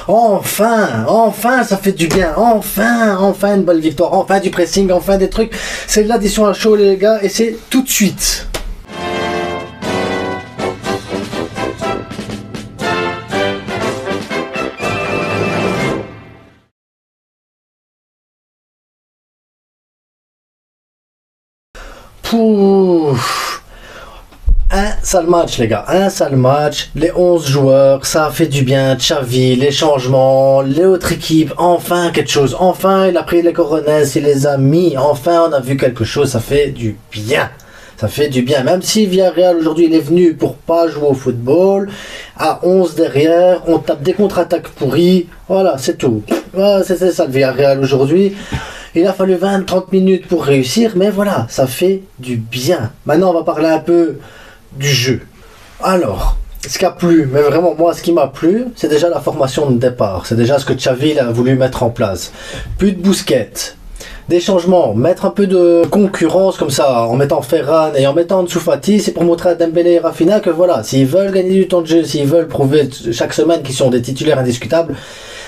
Enfin, ça fait du bien. Enfin une belle victoire. Enfin du pressing, enfin des trucs. C'est l'addition à chaud, les gars, et c'est tout de suite. Pouf. Un sale match, les gars, un sale match, les 11 joueurs, ça a fait du bien, Xavi, les changements, les autres équipes, enfin quelque chose, enfin il a pris les coronets, il les a mis, enfin on a vu quelque chose, ça fait du bien. Ça fait du bien, même si Villarreal aujourd'hui il est venu pour pas jouer au football, à 11 derrière, on tape des contre-attaques pourries, voilà c'est tout. Voilà, c'est ça le Villarreal aujourd'hui. Il a fallu 20-30 minutes pour réussir, mais voilà, ça fait du bien. Maintenant on va parler un peu du jeu. Alors, ce qui a plu, mais vraiment moi ce qui m'a plu, c'est déjà la formation de départ. C'est déjà ce que Xavi a voulu mettre en place. Plus de Busquets, des changements, mettre un peu de concurrence comme ça, en mettant Ferran et en mettant Ansu Fati, c'est pour montrer à Dembélé et Rafinha que voilà, s'ils veulent gagner du temps de jeu, s'ils veulent prouver chaque semaine qu'ils sont des titulaires indiscutables,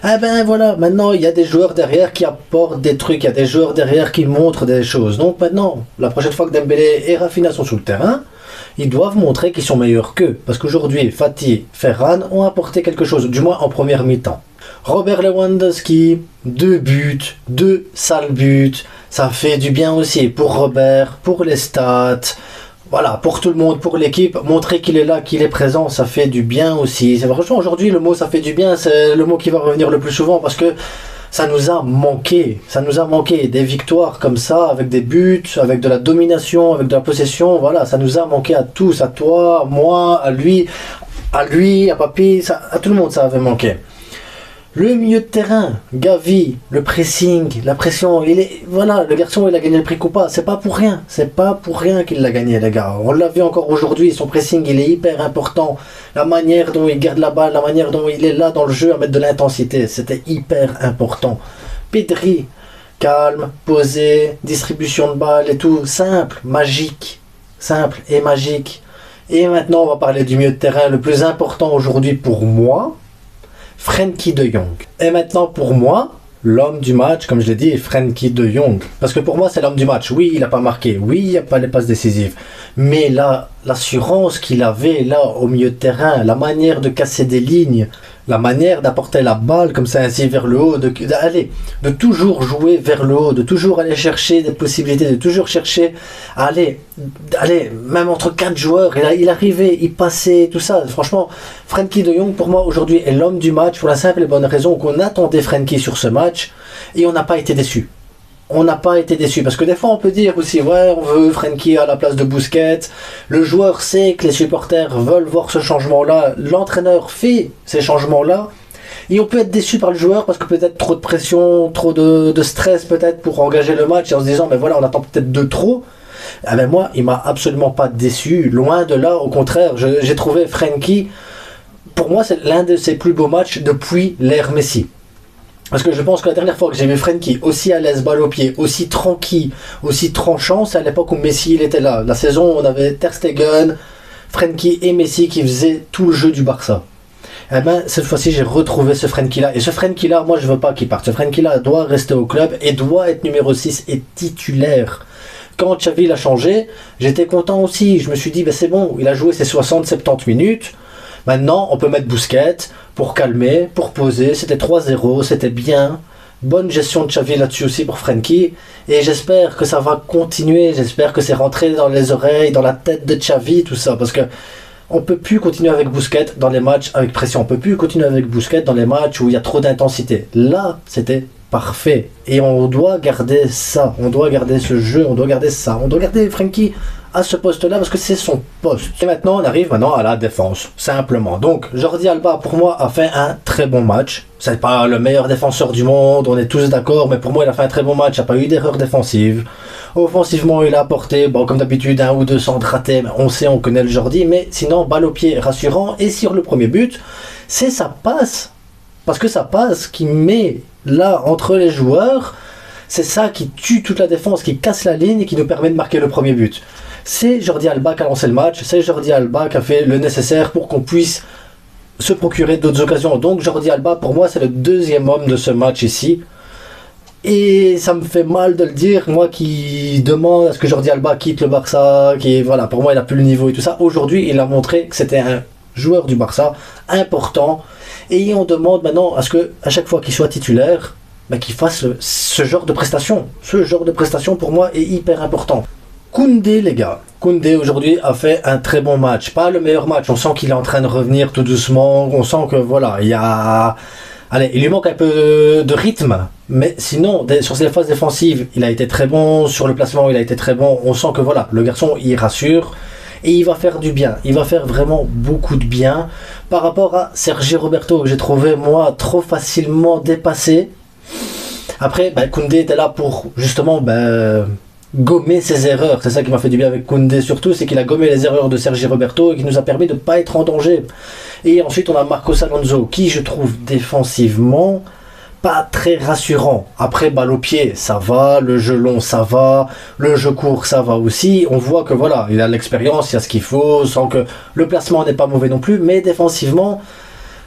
ah ben voilà, maintenant il y a des joueurs derrière qui apportent des trucs, il y a des joueurs derrière qui montrent des choses. Donc maintenant, la prochaine fois que Dembélé et Rafinha sont sur le terrain, ils doivent montrer qu'ils sont meilleurs qu'eux. Parce qu'aujourd'hui, Fati, Ferran ont apporté quelque chose, du moins en première mi-temps. Robert Lewandowski, 2 buts, 2 sales buts, ça fait du bien aussi pour Robert, pour les stats, voilà, pour tout le monde, pour l'équipe, montrer qu'il est là, qu'il est présent, ça fait du bien aussi. C'est franchement aujourd'hui le mot ça fait du bien, c'est le mot qui va revenir le plus souvent parce que ça nous a manqué des victoires comme ça, avec des buts, avec de la domination, avec de la possession, voilà, ça nous a manqué à tous, à toi, à moi, à lui, à Papi, ça, à tout le monde ça avait manqué. Le milieu de terrain, Gavi, le pressing, la pression, voilà, le garçon il a gagné le prix Coupa, c'est pas pour rien qu'il l'a gagné les gars, on l'a vu encore aujourd'hui, son pressing il est hyper important, la manière dont il garde la balle, la manière dont il est là dans le jeu à mettre de l'intensité, c'était hyper important. Pedri, calme, posé, distribution de balles et tout, simple et magique. Et maintenant on va parler du milieu de terrain, le plus important aujourd'hui pour moi, Frenkie de Jong. Et maintenant pour moi, l'homme du match, comme je l'ai dit, est Frenkie de Jong. Parce que pour moi c'est l'homme du match. Oui, il n'a pas marqué, oui, il n'y a pas les passes décisives. Mais là, l'assurance qu'il avait là au milieu de terrain, la manière de casser des lignes, la manière d'apporter la balle comme ça ainsi vers le haut, de toujours jouer vers le haut, de toujours aller chercher des possibilités, de toujours chercher à aller même entre 4 joueurs, il arrivait, il passait, tout ça. Franchement, Frenkie de Jong pour moi aujourd'hui est l'homme du match pour la simple et bonne raison qu'on attendait Frenkie sur ce match et on n'a pas été déçus. On n'a pas été déçus parce que des fois on peut dire aussi ouais on veut Frenkie à la place de Busquets, le joueur sait que les supporters veulent voir ce changement là, l'entraîneur fait ces changements là et on peut être déçu par le joueur parce que peut-être trop de pression, trop de stress peut-être pour engager le match et en se disant mais voilà on attend peut-être de trop. Ah ben moi il m'a absolument pas déçu, loin de là, au contraire j'ai trouvé Frenkie, pour moi c'est l'un de ses plus beaux matchs depuis l'ère Messi. Parce que je pense que la dernière fois que j'ai vu Frenkie aussi à l'aise, balle au pied, aussi tranquille, aussi tranchant, c'est à l'époque où Messi il était là. La saison où on avait Ter Stegen, Frenkie et Messi qui faisaient tout le jeu du Barça. Et ben cette fois-ci j'ai retrouvé ce Frenkie là. Et ce Frenkie là, moi je veux pas qu'il parte. Ce Frenkie là doit rester au club et doit être numéro 6 et titulaire. Quand Xavi l'a changé, j'étais content aussi. Je me suis dit, ben c'est bon, il a joué ses 60-70 minutes. Maintenant, on peut mettre Busquets pour calmer, pour poser. C'était 3-0, c'était bien. Bonne gestion de Xavi là-dessus aussi pour Frenkie. Et j'espère que ça va continuer. J'espère que c'est rentré dans les oreilles, dans la tête de Xavi, tout ça. Parce que on peut plus continuer avec Busquets dans les matchs avec pression. On peut plus continuer avec Busquets dans les matchs où il y a trop d'intensité. Là, c'était parfait. Et on doit garder ça. On doit garder ce jeu. On doit garder ça. On doit garder Frenkie à ce poste-là parce que c'est son poste. Et maintenant, on arrive à la défense, simplement. Donc, Jordi Alba, pour moi, a fait un très bon match. C'est pas le meilleur défenseur du monde, on est tous d'accord, mais pour moi, il a fait un très bon match. Il n'y a pas eu d'erreur défensive. Offensivement, il a apporté, bon, comme d'habitude, 1 ou 2 centres ratés. On sait, on connaît le Jordi, mais sinon, balle au pied, rassurant. Et sur le premier but, c'est sa passe. Parce que sa passe qui met là entre les joueurs, c'est ça qui tue toute la défense, qui casse la ligne et qui nous permet de marquer le premier but. C'est Jordi Alba qui a lancé le match, c'est Jordi Alba qui a fait le nécessaire pour qu'on puisse se procurer d'autres occasions. Donc Jordi Alba, pour moi, c'est le deuxième homme de ce match ici. Et ça me fait mal de le dire, moi qui demande à ce que Jordi Alba quitte le Barça, qui voilà, pour moi il a plus le niveau et tout ça. Aujourd'hui, il a montré que c'était un joueur du Barça important. Et on demande maintenant à ce que, à chaque fois qu'il soit titulaire, bah, qu'il fasse ce genre de prestation. Ce genre de prestation pour moi est hyper important. Koundé, les gars. Koundé aujourd'hui a fait un très bon match. Pas le meilleur match. On sent qu'il est en train de revenir tout doucement. On sent que voilà, il y a... Allez, il lui manque un peu de rythme. Mais sinon, sur ses phases défensives, il a été très bon. Sur le placement, il a été très bon. On sent que voilà, le garçon, il rassure. Et il va faire du bien. Il va faire vraiment beaucoup de bien. Par rapport à Sergi Roberto, que j'ai trouvé, moi, trop facilement dépassé. Après, ben, Koundé était là pour, justement, gommer ses erreurs. C'est ça qui m'a fait du bien avec Koundé surtout, c'est qu'il a gommé les erreurs de Sergi Roberto et qui nous a permis de ne pas être en danger. Et ensuite, on a Marcos Alonso, qui, je trouve, défensivement... pas très rassurant. Après, balle au pied, ça va. Le jeu long, ça va. Le jeu court, ça va aussi. On voit que voilà, il a l'expérience, il y a ce qu'il faut, sans que le placement n'est pas mauvais non plus. Mais défensivement,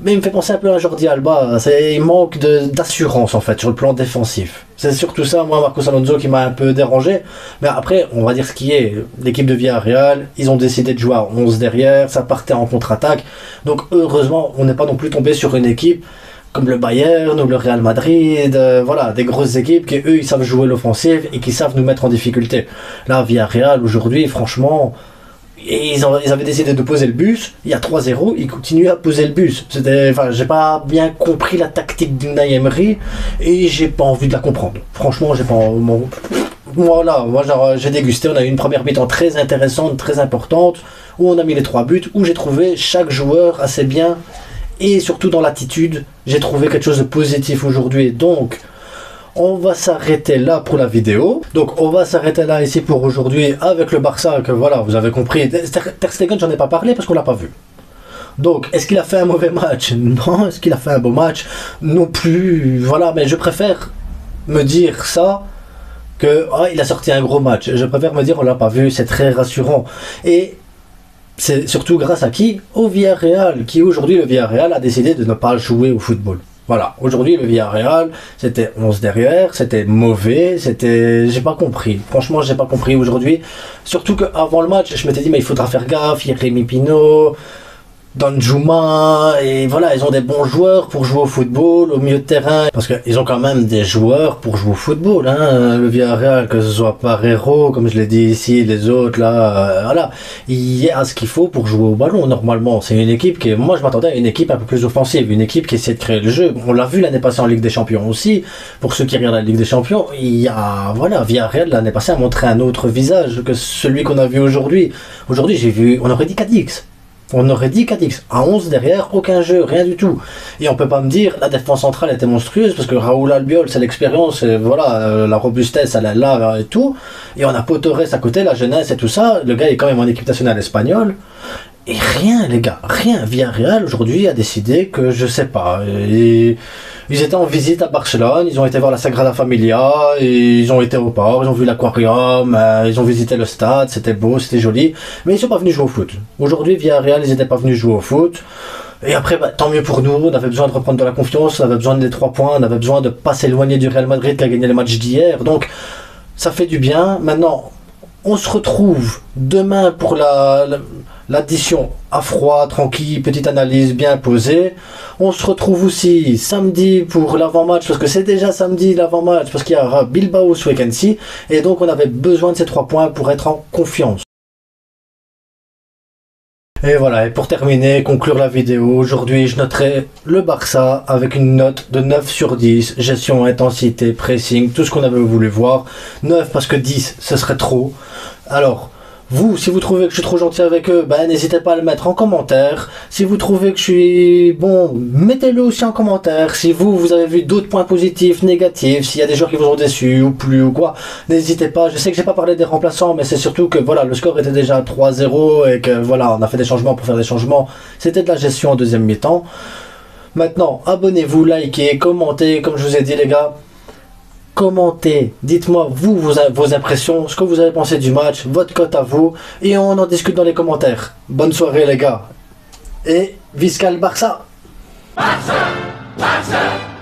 mais il me fait penser un peu à Jordi Alba. Il manque d'assurance en fait sur le plan défensif. C'est surtout ça, moi, Marcos Alonso, qui m'a un peu dérangé. Mais après, on va dire ce qui est. L'équipe de Villarreal, ils ont décidé de jouer à 11 derrière. Ça partait en contre-attaque. Donc heureusement, on n'est pas non plus tombé sur une équipe comme le Bayern ou le Real Madrid, voilà, des grosses équipes qui, eux, ils savent jouer l'offensive et qui savent nous mettre en difficulté. Là, Villarreal, aujourd'hui, franchement, ils avaient décidé de poser le bus, il y a 3-0, ils continuent à poser le bus. Enfin, j'ai pas bien compris la tactique d'Unai Emery et j'ai pas envie de la comprendre. Franchement, j'ai pas... Voilà, moi j'ai dégusté, on a eu une première mi-temps très intéressante, très importante, où on a mis les 3 buts, où j'ai trouvé chaque joueur assez bien. Et surtout dans l'attitude, j'ai trouvé quelque chose de positif aujourd'hui. Donc, on va s'arrêter là pour la vidéo. Donc, on va s'arrêter là ici pour aujourd'hui avec le Barça, que voilà, vous avez compris. Ter Stegen, j'en ai pas parlé parce qu'on l'a pas vu. Donc, est-ce qu'il a fait un mauvais match? Non. Est-ce qu'il a fait un bon match? Non plus. Voilà, mais je préfère me dire ça que il a sorti un gros match. Je préfère me dire on l'a pas vu, c'est très rassurant. Et c'est surtout grâce à qui? Au Villarreal, qui aujourd'hui, le Villarreal a décidé de ne pas jouer au football. Voilà, aujourd'hui, le Villarreal, c'était 11 derrière, c'était mauvais, c'était... J'ai pas compris, franchement, j'ai pas compris aujourd'hui. Surtout qu'avant le match, je m'étais dit, mais il faudra faire gaffe, il y a Rémi Pinault, Danjuma, et voilà, ils ont des bons joueurs pour jouer au football, au milieu de terrain, parce qu'ils ont quand même des joueurs pour jouer au football, hein, le Villarreal, que ce soit Parejo, comme je l'ai dit ici, les autres, là, voilà, il y a ce qu'il faut pour jouer au ballon, normalement, c'est une équipe qui, moi je m'attendais à une équipe un peu plus offensive, une équipe qui essaie de créer le jeu, on l'a vu l'année passée en Ligue des Champions aussi, pour ceux qui regardent la Ligue des Champions, il y a, voilà, Villarreal l'année passée a montré un autre visage que celui qu'on a vu aujourd'hui. Aujourd'hui, j'ai vu, on aurait dit Cadix. On aurait dit Cadix, à 11 derrière, aucun jeu, rien du tout. Et on peut pas me dire, la défense centrale était monstrueuse, parce que Raúl Albiol, c'est l'expérience, voilà, la robustesse, elle est là et tout. Et on a Pau Torres à côté, la jeunesse et tout ça. Le gars est quand même en équipe nationale espagnole. Et rien, les gars, rien. Villarreal, aujourd'hui, a décidé que, je sais pas, ils étaient en visite à Barcelone, ils ont été voir la Sagrada Familia, et ils ont été au port, ils ont vu l'aquarium, ils ont visité le stade, c'était beau, c'était joli, mais ils sont pas venus jouer au foot. Aujourd'hui, Villarreal, ils étaient pas venus jouer au foot. Et après, tant mieux pour nous, on avait besoin de reprendre de la confiance, on avait besoin des 3 points, on avait besoin de pas s'éloigner du Real Madrid qui a gagné le match d'hier, donc ça fait du bien. Maintenant, on se retrouve demain pour l'addition à froid, tranquille, petite analyse bien posée. On se retrouve aussi samedi pour l'avant-match, parce que c'est déjà samedi l'avant-match, parce qu'il y aura Bilbao ce week-end-ci, et donc on avait besoin de ces 3 points pour être en confiance. Et voilà, et pour terminer, conclure la vidéo, aujourd'hui je noterai le Barça avec une note de 9 sur 10, gestion, intensité, pressing, tout ce qu'on avait voulu voir. 9 parce que 10 ce serait trop. Alors, vous, si vous trouvez que je suis trop gentil avec eux, n'hésitez pas à le mettre en commentaire. Si vous trouvez que je suis bon, mettez-le aussi en commentaire. Si vous avez vu d'autres points positifs, négatifs, s'il y a des joueurs qui vous ont déçus ou plus ou quoi, n'hésitez pas. Je sais que j'ai pas parlé des remplaçants, mais c'est surtout que voilà, le score était déjà 3-0 et que voilà, on a fait des changements pour faire des changements. C'était de la gestion en deuxième mi-temps. Maintenant, abonnez-vous, likez, commentez, comme je vous ai dit les gars. Commentez, dites-moi vous vos impressions, ce que vous avez pensé du match, votre cote à vous, et on en discute dans les commentaires. Bonne soirée les gars, et Visca le Barça. Barça, Barça.